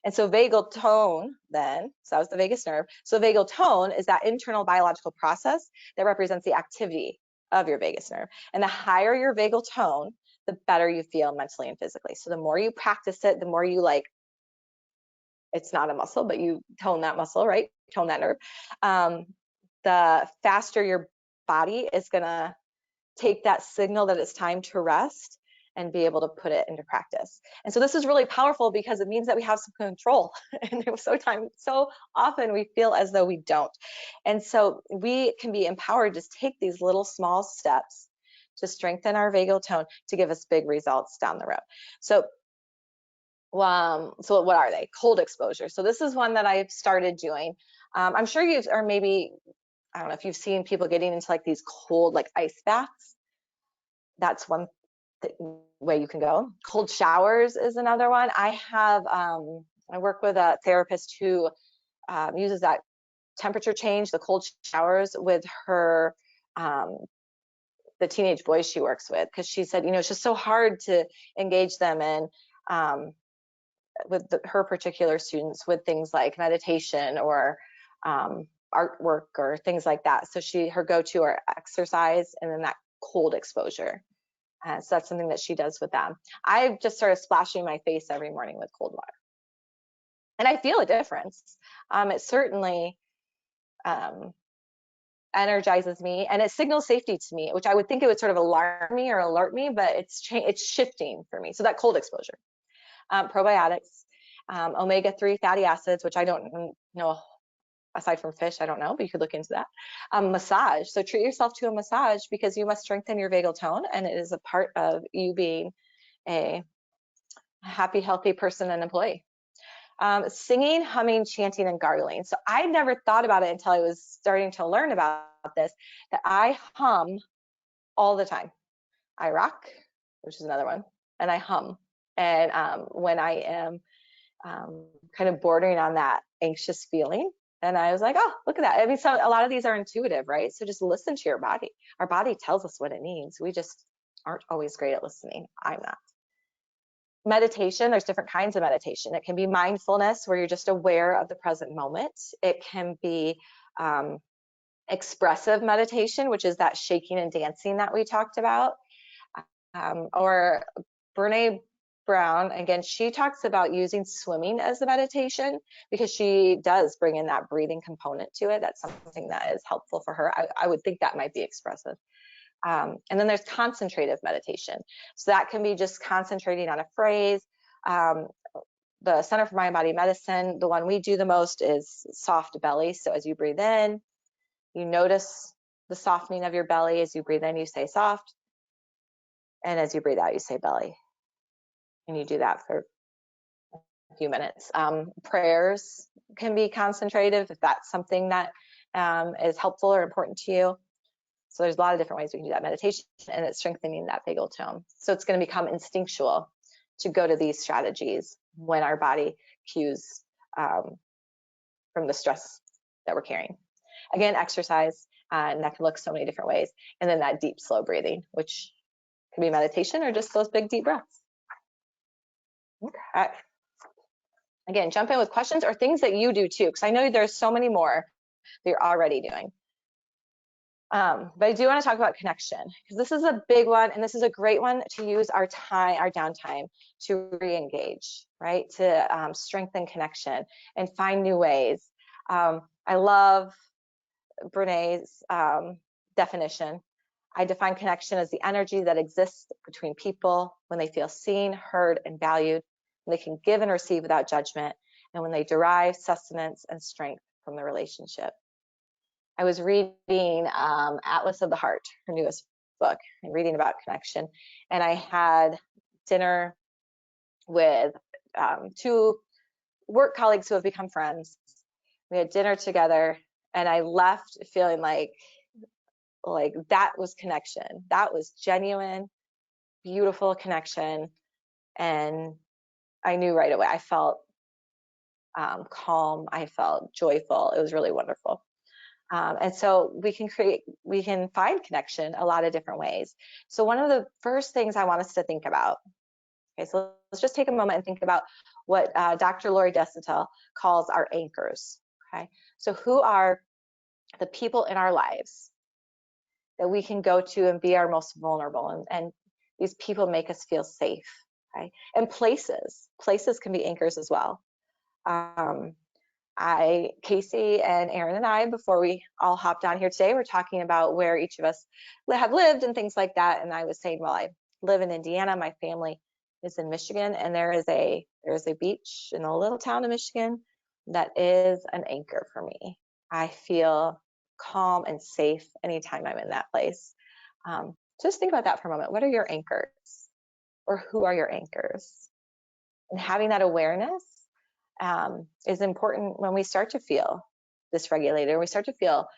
And so vagal tone then, so that was the vagus nerve. So vagal tone is that internal biological process that represents the activity of your vagus nerve. And the higher your vagal tone, the better you feel mentally and physically. So the more you practice it, the more you like, it's not a muscle, but you tone that muscle, right? Tone that nerve. The faster your body is gonna take that signal that it's time to rest and be able to put it into practice. And so this is really powerful because it means that we have some control. And so often we feel as though we don't. And so we can be empowered to take these little small steps to strengthen our vagal tone to give us big results down the road. So what are they? Cold exposure. So this is one that I've started doing. I'm sure you've, or maybe, I don't know if you've seen people getting into like these cold, like ice baths. That's one way you can go. Cold showers is another one. I work with a therapist who uses that temperature change, the cold showers with her, the teenage boys she works with, because she said, it's just so hard to engage them in with her particular students with things like meditation or artwork or things like that. So her go-to are exercise and then that cold exposure. So that's something that she does with them. I've just started splashing my face every morning with cold water. And I feel a difference. It certainly energizes me, and it signals safety to me, which I would think it would sort of alarm me or alert me, but it's shifting for me. So that cold exposure. Probiotics, omega-3 fatty acids, which I don't know, aside from fish, I don't know, but you could look into that. Massage. So treat yourself to a massage because you must strengthen your vagal tone, and it is a part of you being a happy, healthy person and employee. Singing, humming, chanting, and gargling. So I never thought about it until I was starting to learn about this, that I hum all the time. I rock, which is another one, and I hum. And when I am kind of bordering on that anxious feeling, and I was like, oh, look at that. I mean, so a lot of these are intuitive, right? So just listen to your body. Our body tells us what it needs. We just aren't always great at listening. I'm not. Meditation, there's different kinds of meditation. It can be mindfulness, where you're just aware of the present moment. It can be expressive meditation, which is that shaking and dancing that we talked about. Or Brene Brown, again, she talks about using swimming as a meditation because she does bring in that breathing component to it. That's something that is helpful for her. I would think that might be expressive. And then there's concentrative meditation. So that can be just concentrating on a phrase. The Center for Mind and Body Medicine, the one we do the most is soft belly. So as you breathe in, you notice the softening of your belly. As you breathe in, you say soft. And as you breathe out, you say belly. And you do that for a few minutes. Prayers can be concentrative if that's something that is helpful or important to you. So there's a lot of different ways we can do that meditation, and it's strengthening that vagal tone. So it's going to become instinctual to go to these strategies when our body cues from the stress that we're carrying. Again, exercise, and that can look so many different ways. And then that deep, slow breathing, which can be meditation or just those big, deep breaths. Okay. Again, jump in with questions or things that you do too, because I know there's so many more that you're already doing. But I do want to talk about connection, because this is a big one, and this is a great one to use our downtime to re-engage, right? To strengthen connection and find new ways. I love Brene's definition. I define connection as the energy that exists between people when they feel seen, heard, and valued, when they can give and receive without judgment, and when they derive sustenance and strength from the relationship. I was reading Atlas of the Heart, her newest book, and reading about connection. And I had dinner with 2 work colleagues who have become friends. We had dinner together, and I left feeling like that was connection. That was genuine, beautiful connection. And I knew right away, I felt calm. I felt joyful. It was really wonderful. And so we can find connection a lot of different ways. So one of the first things I want us to think about, okay, so let's just take a moment and think about what Dr. Lori Desautels calls our anchors, okay? So who are the people in our lives that we can go to and be our most vulnerable, and these people make us feel safe, okay? And places can be anchors as well. Casey and Aaron and I, before we all hopped on here today, we're talking about where each of us have lived and things like that. And I was saying, well, I live in Indiana, my family is in Michigan, and there is a beach in a little town of Michigan that is an anchor for me. I feel calm and safe anytime I'm in that place. Just think about that for a moment. What are your anchors, or who are your anchors? And having that awareness is important when we start to feel dysregulated, or we start to feel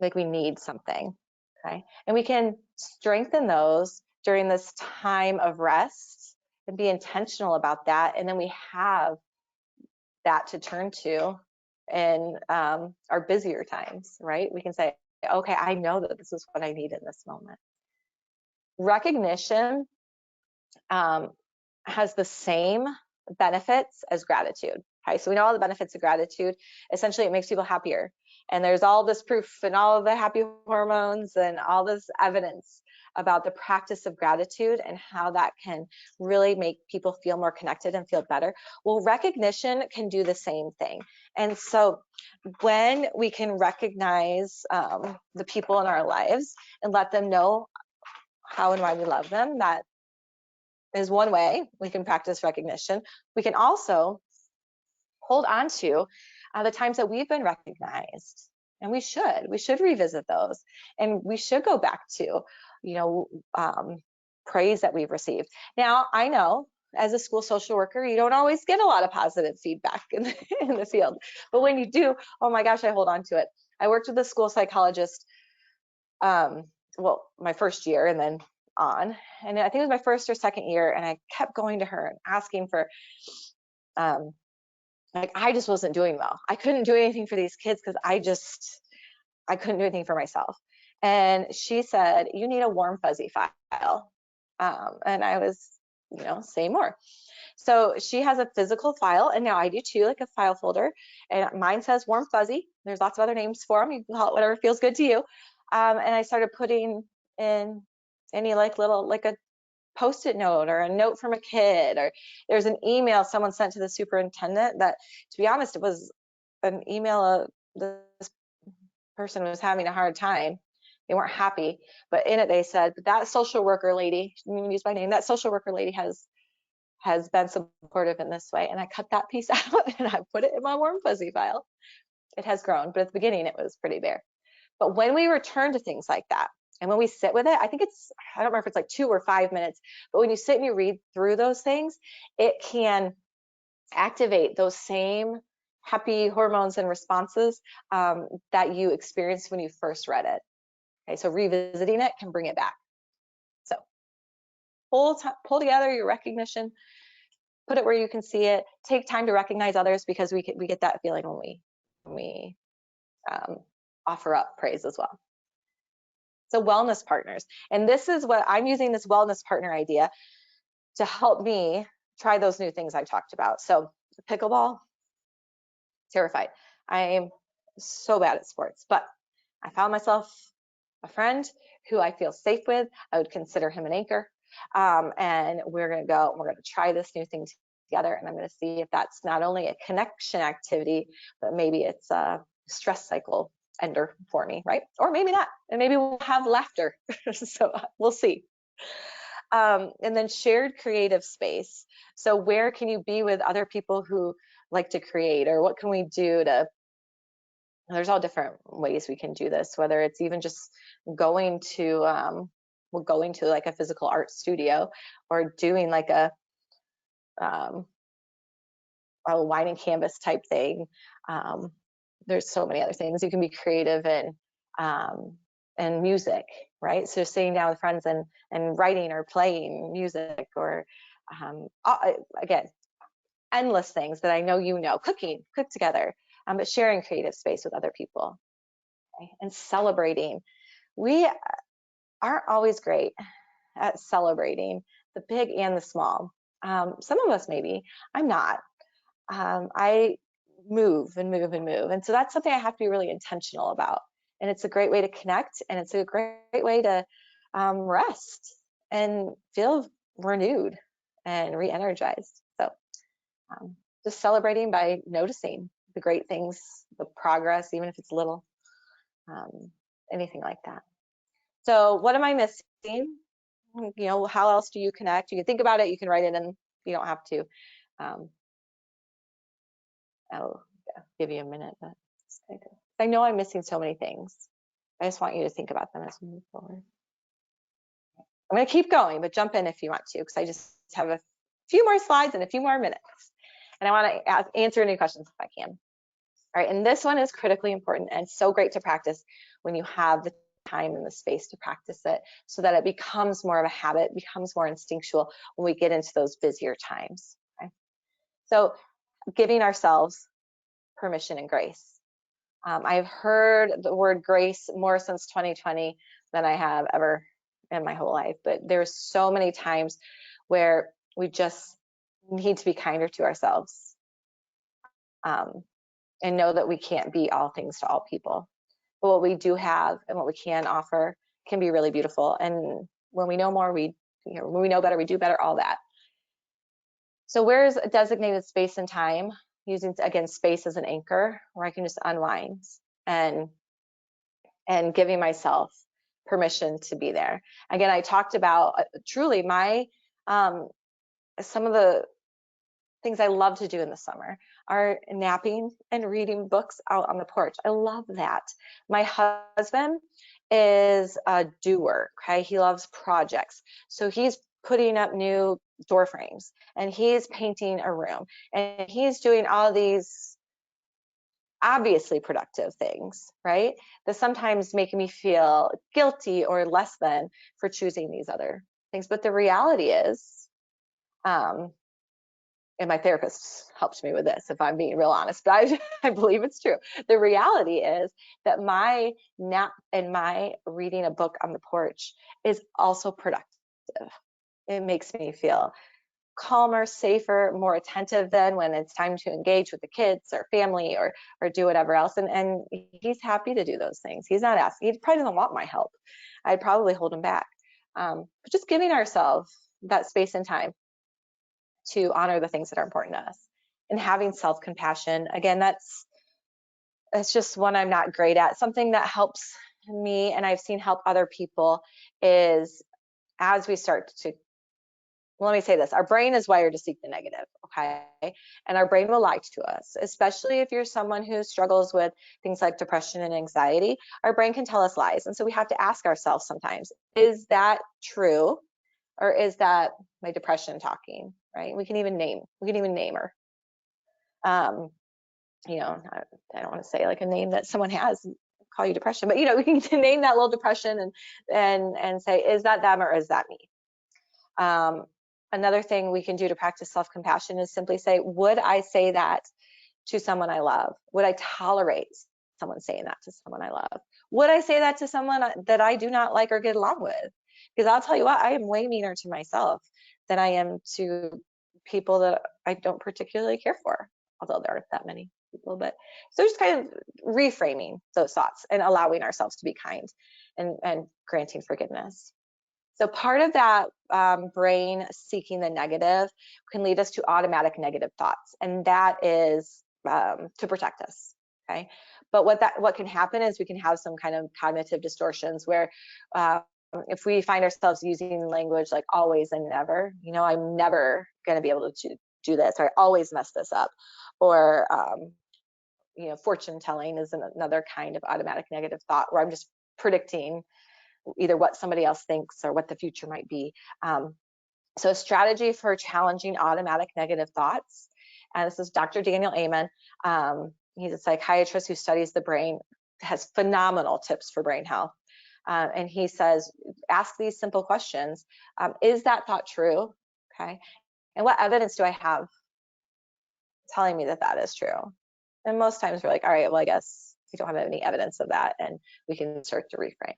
like we need something, okay? And we can strengthen those during this time of rest and be intentional about that. And then we have that to turn to in our busier times, right? We can say, okay, I know that this is what I need in this moment. Recognition has the same benefits as gratitude. Okay, so we know all the benefits of gratitude. Essentially, it makes people happier. And there's all this proof and all of the happy hormones and all this evidence about the practice of gratitude and how that can really make people feel more connected and feel better. Well, recognition can do the same thing. And so when we can recognize the people in our lives and let them know how and why we love them, that is one way we can practice recognition. We can also hold on to the times that we've been recognized, and we should revisit those, and we should go back to, praise that we've received. Now, I know as a school social worker, you don't always get a lot of positive feedback in the field, but when you do, oh my gosh, I hold on to it. I worked with a school psychologist, my first year, and then on, and I think it was my first or second year, and I kept going to her and asking for I just wasn't doing well. I couldn't do anything for these kids because I couldn't do anything for myself. And she said, you need a warm fuzzy file. And I was, say more. So she has a physical file, and now I do too, like a file folder, and mine says warm fuzzy. There's lots of other names for them. You can call it whatever feels good to you. And I started putting in any like a Post-it note or a note from a kid, or there's an email someone sent to the superintendent that, to be honest, it was an email of this person was having a hard time. They weren't happy, but in it they said, but that social worker lady, I'm going to use my name, that social worker lady has been supportive in this way. And I cut that piece out and I put it in my warm fuzzy file. It has grown, but at the beginning it was pretty bare. But when we return to things like that, and when we sit with it, I don't remember if it's like 2 or 5 minutes, but when you sit and you read through those things, it can activate those same happy hormones and responses that you experienced when you first read it. Okay, so revisiting it can bring it back. So pull together your recognition, put it where you can see it. Take time to recognize others, because we get that feeling when we offer up praise as well. So wellness partners, and this is what I'm using, this wellness partner idea to help me try those new things I talked about. So pickleball, terrified. I'm so bad at sports, but I found myself a friend who I feel safe with. I would consider him an anchor. And we're going to try this new thing together. And I'm going to see if that's not only a connection activity, but maybe it's a stress cycle ender for me, right? Or maybe not, and maybe we'll have laughter. So we'll see. And then shared creative space. So where can you be with other people who like to create, or what can we do to, there's all different ways we can do this, whether it's even just going to like a physical art studio, or doing like a wine and canvas type thing. There's so many other things. You can be creative in and music, right? So sitting down with friends and writing or playing music, or again, endless things that I know you know, cooking, cook together, but sharing creative space with other people, okay? And celebrating. We aren't always great at celebrating the big and the small. Some of us maybe, I'm not. I move and move and move. And so that's something I have to be really intentional about. And it's a great way to connect, and it's a great way to rest and feel renewed and re-energized. So just celebrating by noticing the great things, the progress, even if it's little, anything like that. So what am I missing? You know, how else do you connect? You can think about it, you can write it in, you don't have to. I'll give you a minute, but I know I'm missing so many things. I just want you to think about them as we move forward. I'm going to keep going, but jump in if you want to, because I just have a few more slides and a few more minutes. And I want to answer any questions if I can. All right, and this one is critically important and so great to practice when you have the time and the space to practice it, so that it becomes more of a habit, becomes more instinctual when we get into those busier times. Okay? So giving ourselves permission and grace. I've heard the word grace more since 2020 than I have ever in my whole life, but there's so many times where we just need to be kinder to ourselves, and know that we can't be all things to all people. But what we do have and what we can offer can be really beautiful. And when we know more, when we know better, we do better, all that. So where's a designated space and time, using, again, space as an anchor, where I can just unwind and giving myself permission to be there. Again, I talked about truly my, some of the things I love to do in the summer are napping and reading books out on the porch. I love that. My husband is a doer, okay? He loves projects. So he's putting up new door frames, and he's painting a room, and he's doing all these obviously productive things, right? That sometimes make me feel guilty or less than for choosing these other things. But the reality is, and my therapist helped me with this, if I'm being real honest, but I believe it's true. The reality is that my nap and my reading a book on the porch is also productive. It makes me feel calmer, safer, more attentive than when it's time to engage with the kids or family or do whatever else. And he's happy to do those things. He's not asking. He probably doesn't want my help. I'd probably hold him back. But just giving ourselves that space and time to honor the things that are important to us, and having self-compassion. Again, that's just one I'm not great at. Something that helps me, and I've seen help other people, is as we start to, well, let me say this, our brain is wired to seek the negative, okay? And our brain will lie to us, especially if you're someone who struggles with things like depression and anxiety. Our brain can tell us lies. And so we have to ask ourselves sometimes, is that true? Or is that my depression talking, right? We can even name her. You know, I don't want to say like a name that someone has, call you depression, but you know, we can name that little depression and say, is that them or is that me? Another thing we can do to practice self-compassion is simply say, would I say that to someone I love? Would I tolerate someone saying that to someone I love? Would I say that to someone that I do not like or get along with? Because I'll tell you what, I am way meaner to myself than I am to people that I don't particularly care for, although there aren't that many people. But so just kind of reframing those thoughts and allowing ourselves to be kind and granting forgiveness. So part of that brain seeking the negative can lead us to automatic negative thoughts, and that is to protect us, okay? But what can happen is we can have some kind of cognitive distortions where if we find ourselves using language like always and never, you know, I'm never going to be able to do this, or I always mess this up, or you know, fortune telling is another kind of automatic negative thought where I'm just predicting either what somebody else thinks or what the future might be. So a strategy for challenging automatic negative thoughts, and this is Dr. Daniel Amen. He's a psychiatrist who studies the brain, has phenomenal tips for brain health. And he says, ask these simple questions. Is that thought true? Okay. And what evidence do I have telling me that that is true. And most times we're like, all right, well, I guess we don't have any evidence of that, and we can start to reframe.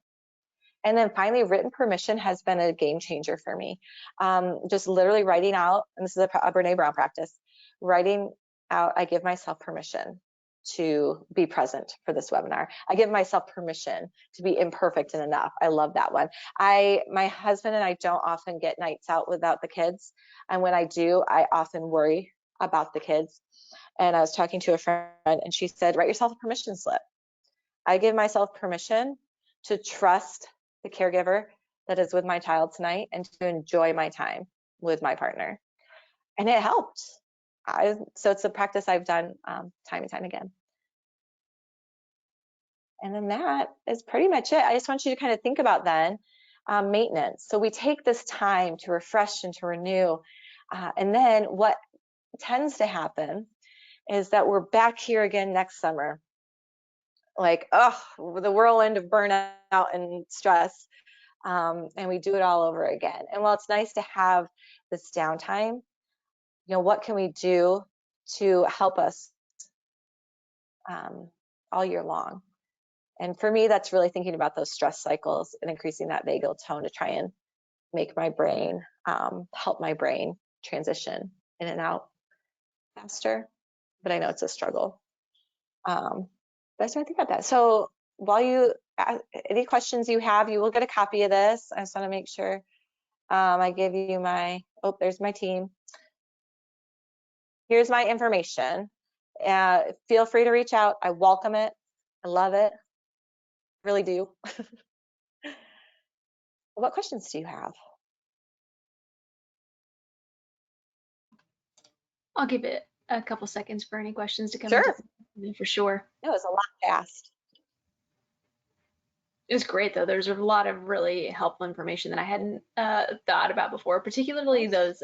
And then finally, written permission has been a game changer for me. Just literally writing out, and this is a Brene Brown practice, writing out, I give myself permission to be present for this webinar. I give myself permission to be imperfect and enough. I love that one. My husband and I don't often get nights out without the kids. And when I do, I often worry about the kids. And I was talking to a friend and she said, write yourself a permission slip. I give myself permission to trust the caregiver that is with my child tonight and to enjoy my time with my partner. And it helped. So it's a practice I've done time and time again. And then that is pretty much it. I just want you to kind of think about then maintenance. So we take this time to refresh and to renew. And then what tends to happen is that we're back here again next summer. Like, oh, the whirlwind of burnout and stress. And we do it all over again. And while it's nice to have this downtime, what can we do to help us all year long? And for me, that's really thinking about those stress cycles and increasing that vagal tone to try and make my brain, help my brain transition in and out faster. But I know it's a struggle. But I just want to think about that. So while any questions you have, you will get a copy of this. I just want to make sure I give you there's my team. Here's my information. Feel free to reach out. I welcome it. I love it. Really do. What questions do you have? I'll give it a couple seconds for any questions to come Sure. in for sure. It was a lot fast. It was great though. There's a lot of really helpful information that I hadn't thought about before, particularly those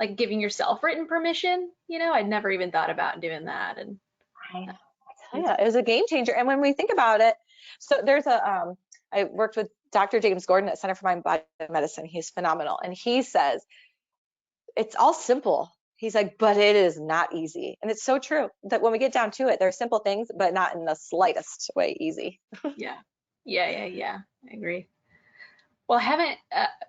like giving yourself written permission. I'd never even thought about doing that. And I tell you, it was a game changer. And when we think about it, so there's I worked with Dr. James Gordon at Center for Mind Body Medicine. He's phenomenal. And he says, it's all simple. He's like, but it is not easy. And it's so true that when we get down to it, there are simple things, but not in the slightest way easy. Yeah. I agree. Well,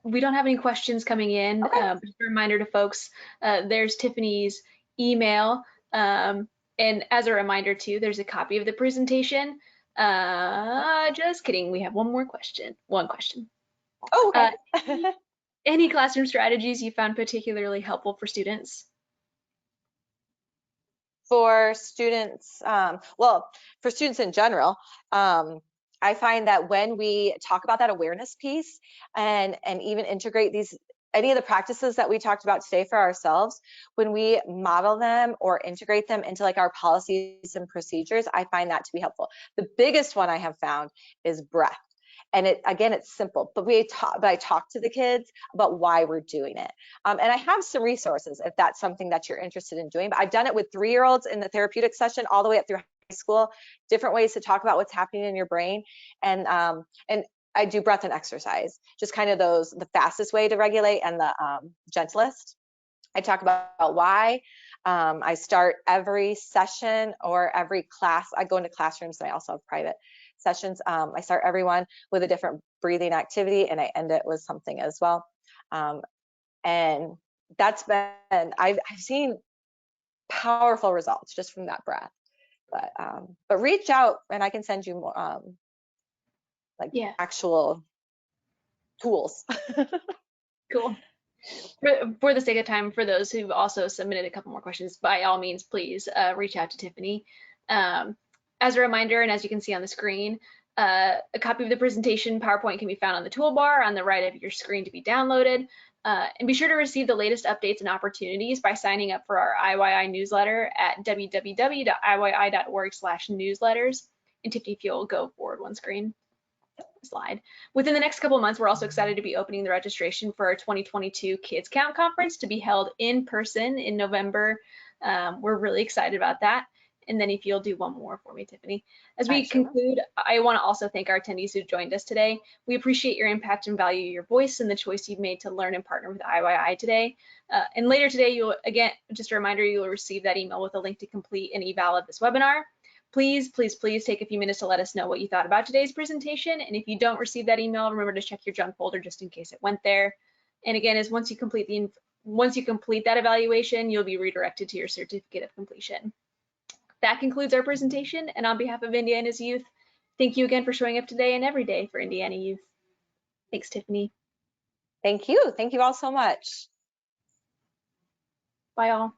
we don't have any questions coming in. Okay. Just a reminder to folks, there's Tiffany's email. And as a reminder too, there's a copy of the presentation. Just kidding. We have one question. Oh, okay. Any classroom strategies you found particularly helpful for students? For students, for students in general, I find that when we talk about that awareness piece and even integrate any of the practices that we talked about today for ourselves, when we model them or integrate them into like our policies and procedures, I find that to be helpful. The biggest one I have found is breath. And it's simple, but I talk to the kids about why we're doing it. And I have some resources if that's something that you're interested in doing. But I've done it with 3-year-olds in the therapeutic session all the way up through high school, different ways to talk about what's happening in your brain. And I do breath and exercise, just kind of the fastest way to regulate and the gentlest. I talk about why. I start every session or every class. I go into classrooms and I also have private sessions. I start everyone with a different breathing activity and I end it with something as well. And that's been, I've seen powerful results just from that breath. But reach out and I can send you more actual tools. Cool. For the sake of time, for those who've also submitted a couple more questions, by all means, please reach out to Tiffany. As a reminder, and as you can see on the screen, a copy of the presentation PowerPoint can be found on the toolbar on the right of your screen to be downloaded. And be sure to receive the latest updates and opportunities by signing up for our IYI newsletter at www.iyy.org/newsletters. And Tiffany, if you'll go forward one slide. Within the next couple of months, we're also excited to be opening the registration for our 2022 Kids Count Conference to be held in person in November. We're really excited about that. and then if you'll do one more for me, Tiffany. As I we sure will. conclude, I want to also thank our attendees who joined us today. We appreciate your impact and value your voice and the choice you've made to learn and partner with IYI today. And later today, you'll, again, just a reminder, you'll receive that email with a link to complete an eval of this webinar. Please, please, please take a few minutes to let us know what you thought about today's presentation. And if you don't receive that email, remember to check your junk folder just in case it went there. And again, once you complete that evaluation, you'll be redirected to your certificate of completion. That concludes our presentation, and on behalf of Indiana's youth, thank you again for showing up today and every day for Indiana youth. Thanks, Tiffany. Thank you. Thank you all so much. Bye all.